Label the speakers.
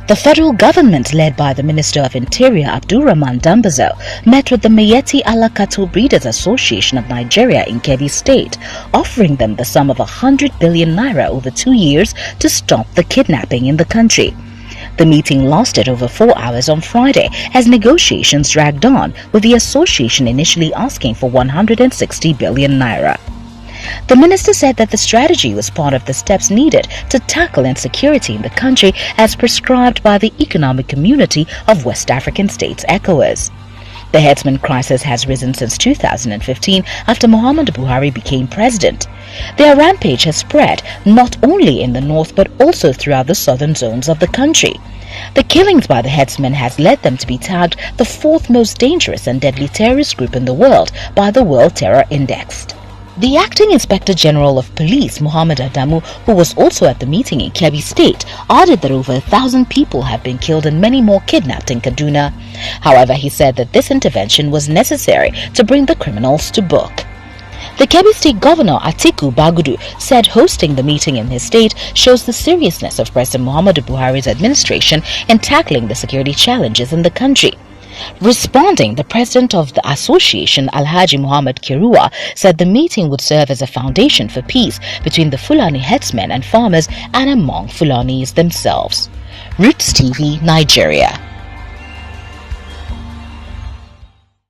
Speaker 1: The federal government, led by the Minister of Interior Abdulrahman Dambazo, met with the Miyetti Allah Cattle Breeders Association of Nigeria in Kebbi State, offering them the sum of 100 billion naira over 2 years to stop the kidnapping in the country. The meeting lasted over 4 hours on Friday as negotiations dragged on, with the association initially asking for 160 billion naira. The minister said that the strategy was part of the steps needed to tackle insecurity in the country as prescribed by the Economic Community of West African States, ECOWAS. The herdsman crisis has risen since 2015 after Muhammadu Buhari became president. Their rampage has spread not only in the north but also throughout the southern zones of the country. The killings by the herdsmen has led them to be tagged the fourth most dangerous and deadly terrorist group in the world by the World Terror Index. The acting Inspector General of Police, Muhammad Adamu, who was also at the meeting in Kebbi State, added that over 1,000 people have been killed and many more kidnapped in Kaduna. However, he said that this intervention was necessary to bring the criminals to book. The Kebbi State Governor Atiku Bagudu said hosting the meeting in his state shows the seriousness of President Muhammadu Buhari's administration in tackling the security challenges in the country. Responding, the president of the association, Alhaji Muhammad Kirua, said the meeting would serve as a foundation for peace between the Fulani Herdsmen and farmers and among Fulanis themselves. Roots TV, Nigeria.